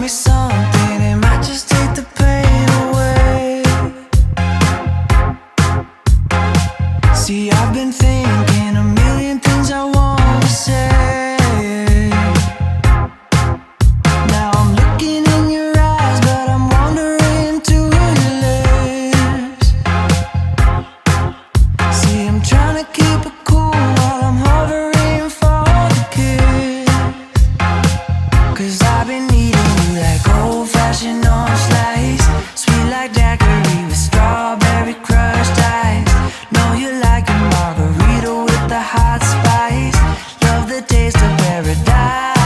me something, it might just take the pain away. See, I've been thinking a million things I wanna say. Now I'm looking in your eyes, but I'm wandering to your lips. See, I'm trying to keep it cool while I'm hovering for the kiss. 'Cause I've been needing you like old-fashioned orange slice, sweet like daiquiri with strawberry crushed ice. Know you like a margarita with the hot spice. Love the taste of paradise.